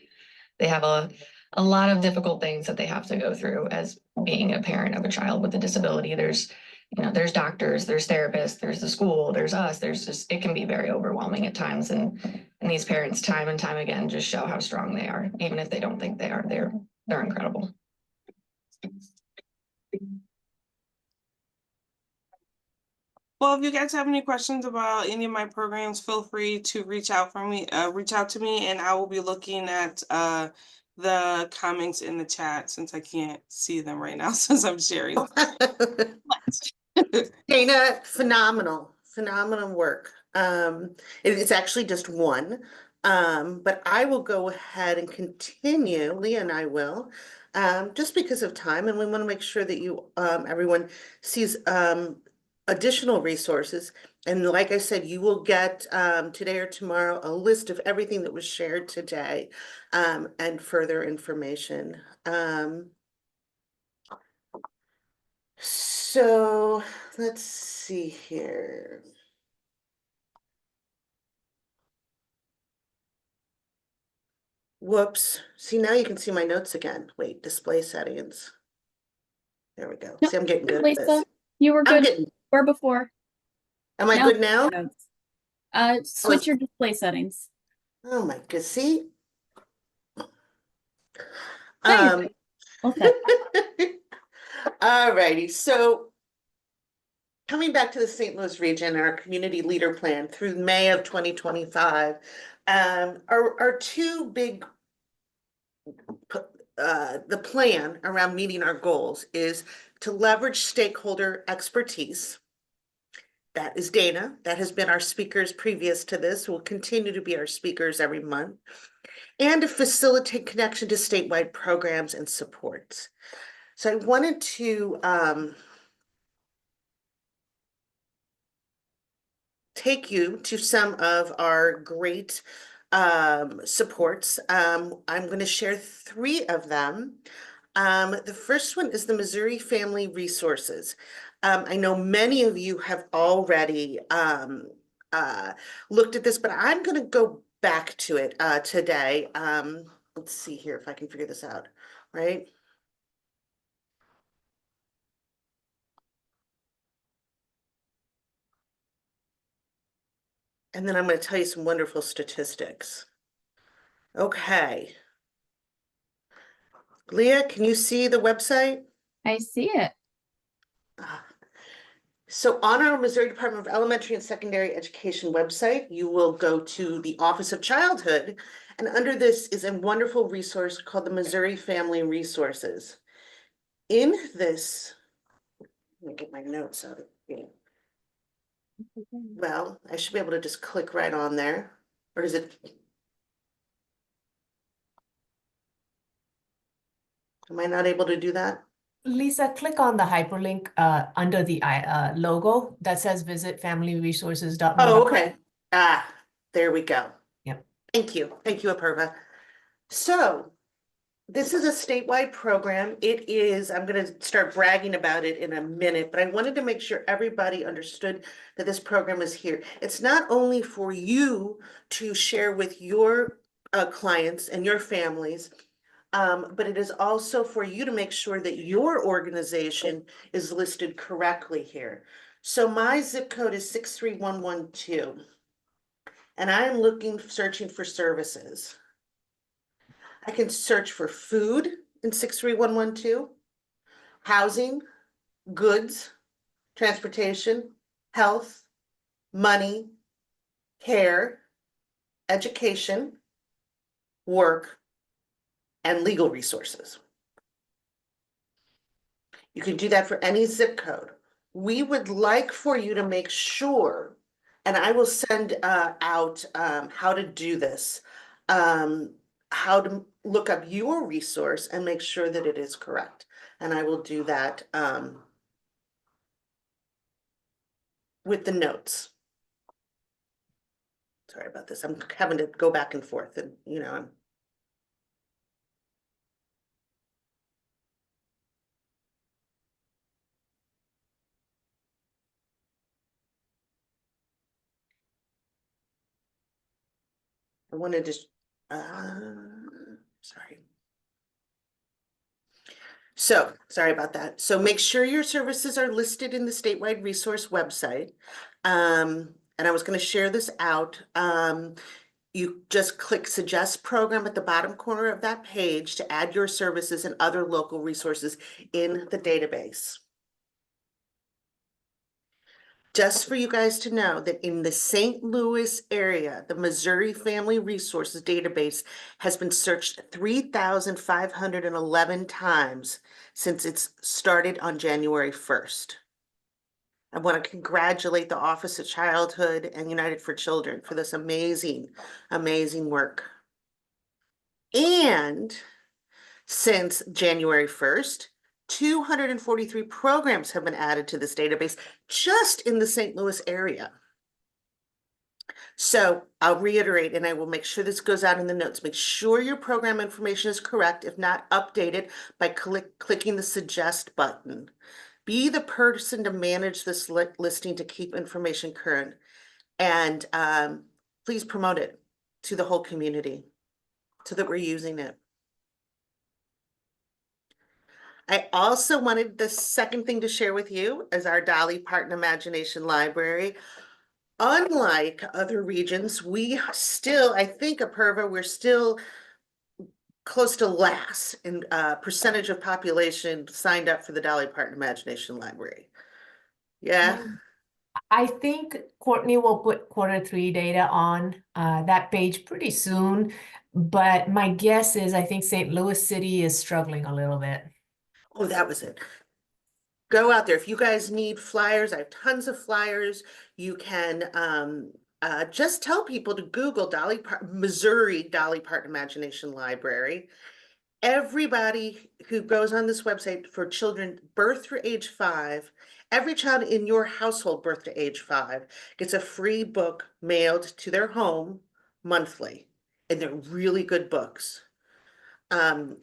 they have a lot of difficult things that they have to go through as being a parent of a child with a disability. There's doctors, there's therapists, there's the school, there's us, it can be very overwhelming at times. And these parents time and time again just show how strong they are. Even if they don't think they are, they're incredible. Well, if you guys have any questions about any of my programs, feel free to reach out to me, and I will be looking at the comments in the chat, since I can't see them right now since I'm sharing. Dana, phenomenal work. It's actually just one, but I will go ahead and continue. Leah and I will, just because of time, and we want to make sure that everyone sees additional resources. And like I said, you will get today or tomorrow a list of everything that was shared today, and further information. So let's see here. Whoops. See, now you can see my notes again. Wait, display settings. There we go. No, See, I'm getting good at Lisa, this. you were I'm good getting, or before. am I good now? Switch your display settings. Oh my god, see? No, okay. All righty, so coming back to the St. Louis region, our community leader plan through May of 2025, our two big, the plan around meeting our goals is to leverage stakeholder expertise. That is Dana. That has been our speakers previous to this, will continue to be our speakers every month, and to facilitate connection to statewide programs and supports. So I wanted to take you to some of our great supports. I'm going to share 3 of them. The first one is the Missouri Family Resources. I know many of you have already looked at this, but I'm going to go back to it today. Let's see here if I can figure this out, right? And then I'm going to tell you some wonderful statistics. Okay. Leah, can you see the website? I see it. So on our Missouri Department of Elementary and Secondary Education website, you will go to the Office of Childhood, and under this is a wonderful resource called the Missouri Family Resources. In this, let me get my notes out of here. Well, I should be able to just click right on there, or is it? Am I not able to do that? Lisa, click on the hyperlink under the logo that says visit familyresources.org. Oh, okay. There we go. Yep. Thank you. Thank you, Apurva. So this is a statewide program. It is, I'm going to start bragging about it in a minute, but I wanted to make sure everybody understood that this program is here. It's not only for you to share with your clients and your families. But it is also for you to make sure that your organization is listed correctly here. So my zip code is 63112. And I'm searching for services. I can search for food in 63112, housing, goods, transportation, health, money, care, education, work, and legal resources. You can do that for any zip code. We would like for you to make sure, and I will send out how to do this, how to look up your resource and make sure that it is correct. And I will do that with the notes. Sorry about this. I'm having to go back and forth, and I'm I wanted to, sorry. So, sorry about that. So make sure your services are listed in the statewide resource website. And I was going to share this out. You just click suggest program at the bottom corner of that page to add your services and other local resources in the database. Just for you guys to know that in the St. Louis area, the Missouri Family Resources Database has been searched 3,511 times since it's started on January 1st. I want to congratulate the Office of Childhood and United for Children for this amazing, amazing work. And since January 1st, 243 programs have been added to this database just in the St. Louis area. So I'll reiterate, and I will make sure this goes out in the notes. Make sure your program information is correct, if not updated, by clicking the suggest button. Be the person to manage this listing to keep information current, and please promote it to the whole community so that we're using it. I also wanted the second thing to share with you is our Dolly Parton Imagination Library. Unlike other regions, we still, I think, Apurva, we're still close to last in percentage of population signed up for the Dolly Parton Imagination Library. Yeah. I think Courtney will put Q3 data on that page pretty soon, but my guess is I think St. Louis City is struggling a little bit. Oh, that was it. Go out there. If you guys need flyers, I have tons of flyers. You can just tell people to Google Missouri Dolly Parton Imagination Library. Everybody who goes on this website for children birth through age 5, every child in your household birth to age 5 gets a free book mailed to their home monthly, and they're really good books.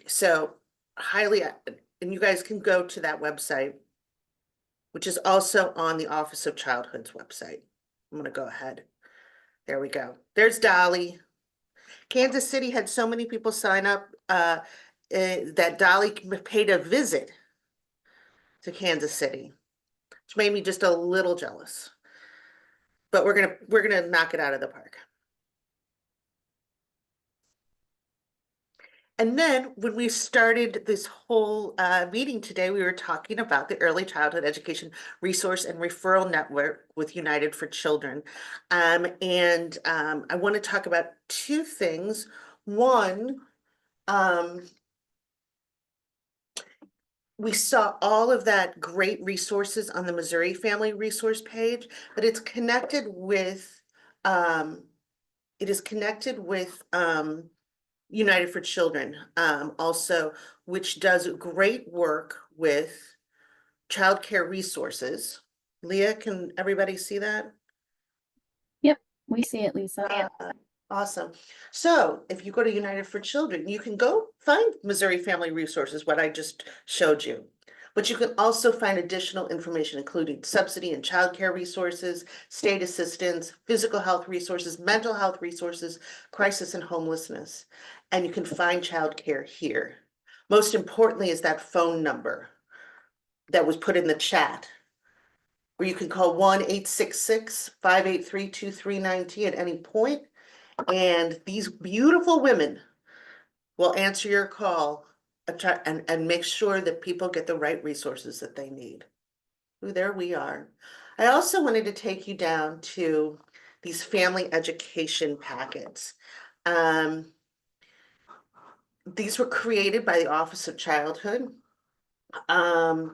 So highly, and you guys can go to that website, which is also on the Office of Childhood's website. I'm gonna go ahead. There we go. There's Dolly. Kansas City had so many people sign up that Dolly paid a visit to Kansas City, which made me just a little jealous. But we're gonna knock it out of the park. And then when we started this whole meeting today, we were talking about the Early Childhood Education Resource and Referral Network with United for Children. I want to talk about two things. One, we saw all of that great resources on the Missouri Family Resource page, but it's connected with United for Children, also, which does great work with childcare resources. Leah, can everybody see that? Yep, we see it, Lisa. Awesome. So if you go to United for Children, you can go find Missouri Family Resources, what I just showed you. But you can also find additional information, including subsidy and childcare resources, state assistance, physical health resources, mental health resources, crisis and homelessness. And you can find childcare here. Most importantly is that phone number that was put in the chat, where you can call 1-866-583-2390 at any point. And these beautiful women will answer your call and make sure that people get the right resources that they need. Ooh, there we are. I also wanted to take you down to these family education packets. These were created by the Office of Childhood. Finding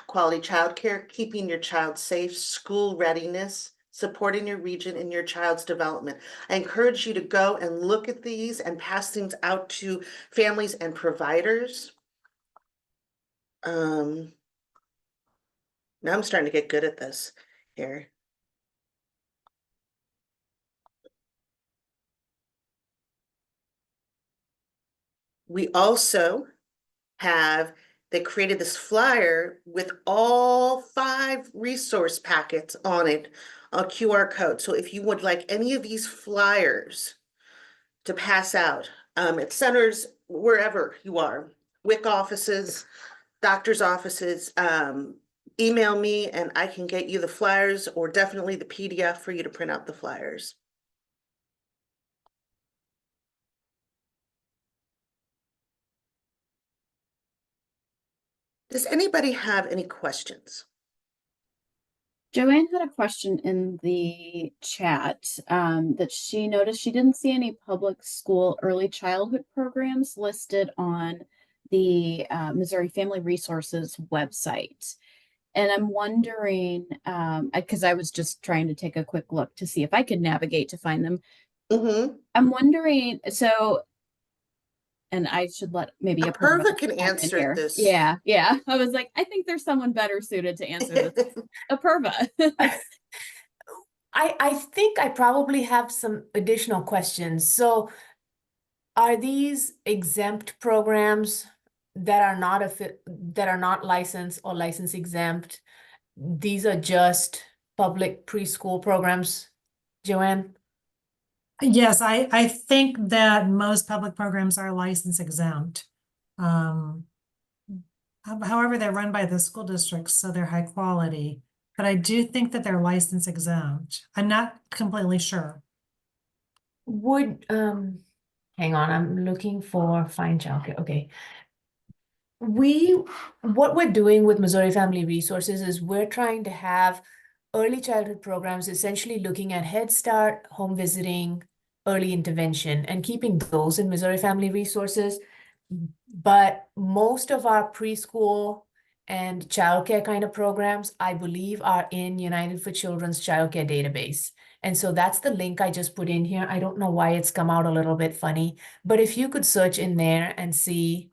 quality childcare, keeping your child safe, school readiness, supporting your region and your child's development. I encourage you to go and look at these and pass things out to families and providers. Now I'm starting to get good at this here. We also have, they created this flyer with all 5 resource packets on it, a QR code. So if you would like any of these flyers to pass out at centers, wherever you are, WIC offices, doctor's offices, email me and I can get you the flyers, or definitely the PDF for you to print out the flyers. Does anybody have any questions? Joanne had a question in the chat that she noticed she didn't see any public school early childhood programs listed on the Missouri Family Resources website. And I'm wondering, because I was just trying to take a quick look to see if I could navigate to find them. I'm wondering, so, and I should let maybe Apurva can answer this. Yeah. I was like, I think there's someone better suited to answer this. Apurva. I think I probably have some additional questions. So are these exempt programs that are not licensed or license exempt? These are just public preschool programs, Joanne? Yes, I think that most public programs are license exempt. However, they're run by the school districts, so they're high quality. But I do think that they're license exempt. I'm not completely sure. Would, hang on, I'm looking for fine childcare. Okay. What we're doing with Missouri Family Resources is we're trying to have early childhood programs, essentially looking at Head Start, home visiting, early intervention, and keeping those in Missouri Family Resources. But most of our preschool and childcare kind of programs, I believe, are in United for Children's childcare database. And so that's the link I just put in here. I don't know why it's come out a little bit funny, but if you could search in there and see,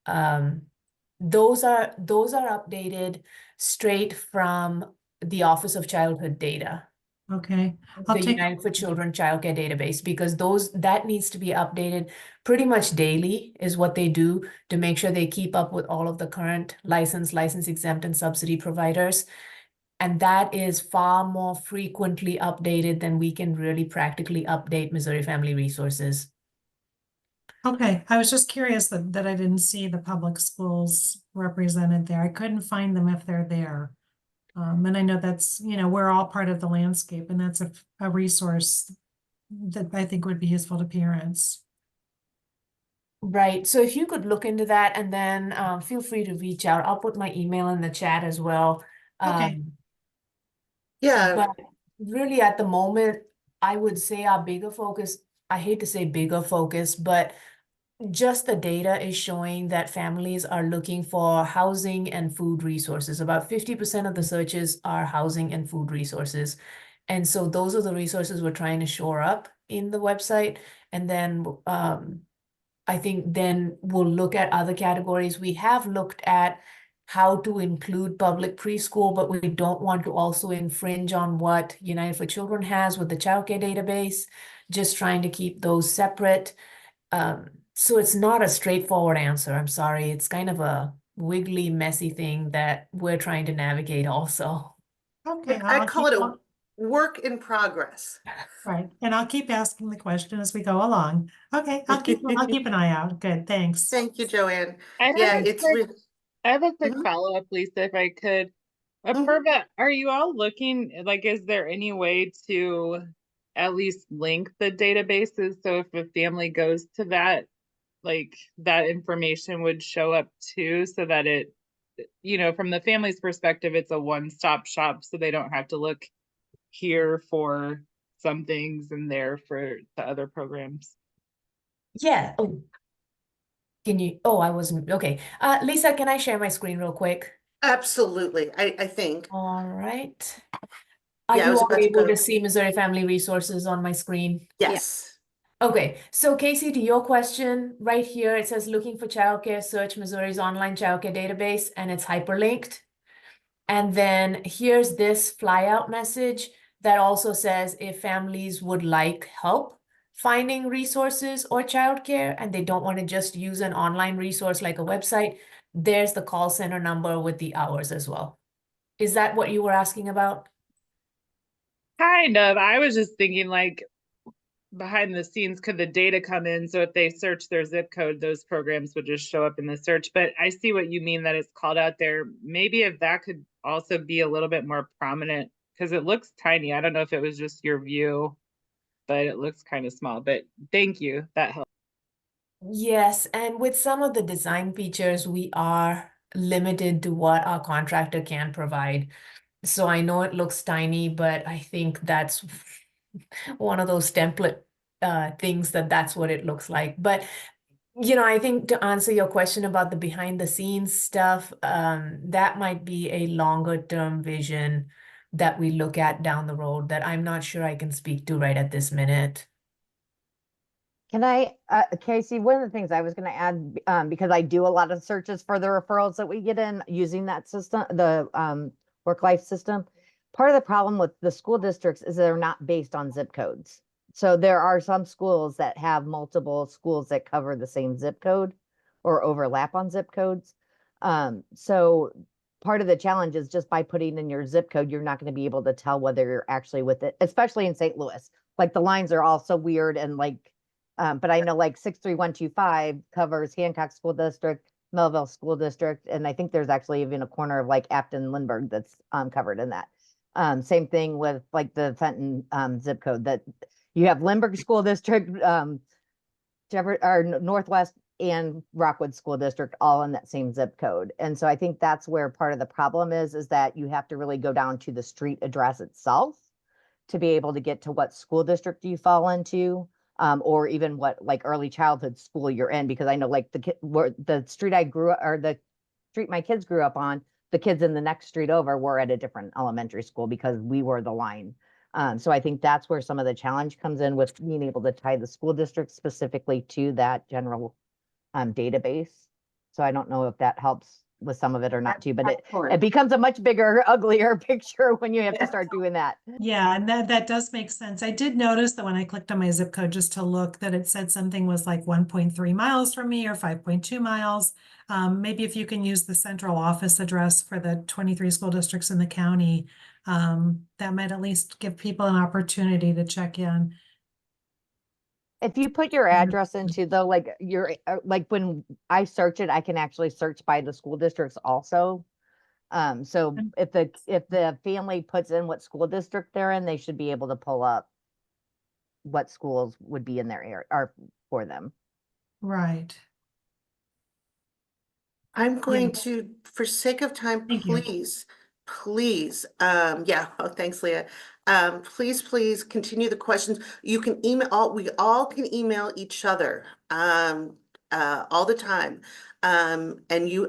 those are updated straight from the Office of Childhood Data. Okay. The United for Children childcare database, because that needs to be updated pretty much daily is what they do to make sure they keep up with all of the current license exempt and subsidy providers. And that is far more frequently updated than we can really practically update Missouri Family Resources. Okay, I was just curious that I didn't see the public schools represented there. I couldn't find them if they're there. And I know that's, we're all part of the landscape, and that's a resource that I think would be useful to parents. Right. So if you could look into that, and then feel free to reach out. I'll put my email in the chat as well. Okay. Yeah. But really at the moment, I would say our bigger focus, I hate to say bigger focus, but just the data is showing that families are looking for housing and food resources. About 50% of the searches are housing and food resources. And so those are the resources we're trying to shore up in the website. And then I think then we'll look at other categories. We have looked at how to include public preschool, but we don't want to also infringe on what United for Children has with the childcare database, just trying to keep those separate. So it's not a straightforward answer. I'm sorry. It's kind of a wiggly, messy thing that we're trying to navigate also. Okay. I I'll call keep it a on- work in progress. Right, and I'll keep asking the question as we go along. Okay, I'll keep an eye out. Good, thanks. Thank you, Joanne. I Yeah, have a it's quick, I have a quick Mhm. follow-up, Lisa, if I could. Mhm. Apurva, are you all looking, like, is there any way to at least link the databases? So if a family goes to that, like, that information would show up too, so that it, from the family's perspective, it's a one-stop shop, so they don't have to look here for some things and there for the other programs. Yeah. Oh, I wasn't, okay. Lisa, can I share my screen real quick? Absolutely, I think. All right. Are Yeah, I you was all about to able go. to see Missouri Family Resources on my screen? Yes. Okay, so Casey, to your question, right here, it says looking for childcare, search Missouri's online childcare database, and it's hyperlinked. And then here's this flyout message that also says if families would like help finding resources or childcare and they don't want to just use an online resource like a website, there's the call center number with the hours as well. Is that what you were asking about? Kind of. I was just thinking, like, behind the scenes, could the data come in? So if they search their zip code, those programs would just show up in the search. But I see what you mean, that it's called out there. Maybe if that could also be a little bit more prominent, because it looks tiny. I don't know if it was just your view, but it looks kind of small. But thank you. That helps. Yes, and with some of the design features, we are limited to what our contractor can provide. So I know it looks tiny, but I think that's one of those template things that's what it looks like. But I think to answer your question about the behind the scenes stuff, that might be a longer term vision that we look at down the road that I'm not sure I can speak to right at this minute. Can I, Casey, one of the things I was going to add, because I do a lot of searches for the referrals that we get in using that system, the work life system. Part of the problem with the school districts is they're not based on zip codes. So there are some schools that have multiple schools that cover the same zip code or overlap on zip codes. So part of the challenge is just by putting in your zip code, you're not going to be able to tell whether you're actually with it, especially in St. Louis. Like the lines are all so weird and like, but I know like 63125 covers Hancock School District, Melville School District, and I think there's actually even a corner of like Afton Lindbergh that's covered in that. Same thing with like the Fenton zip code that you have Lindbergh School District, Northwest and Rockwood School District all in that same zip code. And so I think that's where part of the problem is that you have to really go down to the street address itself to be able to get to what school district you fall into. Or even what like early childhood school you're in, because I know like the street I grew up, or the street my kids grew up on, the kids in the next street over were at a different elementary school because we were the line. So I think that's where some of the challenge comes in with being able to tie the school district specifically to that general database. So I don't know if that helps with some of it or not too, but it becomes a much bigger, uglier picture when you have to start doing that. Yeah, and that does make sense. I did notice that when I clicked on my zip code just to look, that it said something was like 1.3 miles from me or 5.2 miles. Maybe if you can use the central office address for the 23 school districts in the county, that might at least give people an opportunity to check in. If you put your address into like like when I search it, I can actually search by the school districts also. So if the family puts in what school district they're in, they should be able to pull up what schools would be in their area or for them. Right. I'm going to, for sake of time, please, thanks, Leah. Please continue the questions. You can email, we all can email each other all the time. And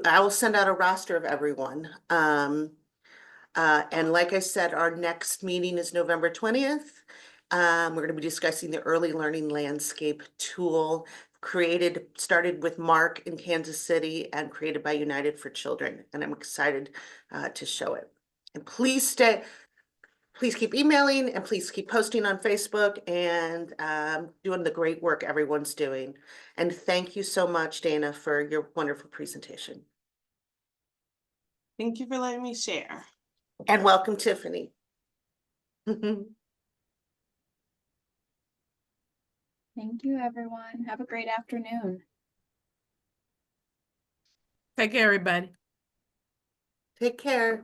I will send out a roster of everyone. And like I said, our next meeting is November 20th. We're going to be discussing the early learning landscape tool started with Mark in Kansas City and created by United for Children. And I'm excited to show it. And please keep emailing and please keep posting on Facebook and doing the great work everyone's doing. And thank you so much, Dana, for your wonderful presentation. Thank you for letting me share. And welcome, Tiffany. Thank you, everyone. Have a great afternoon. Take care, everybody. Take care.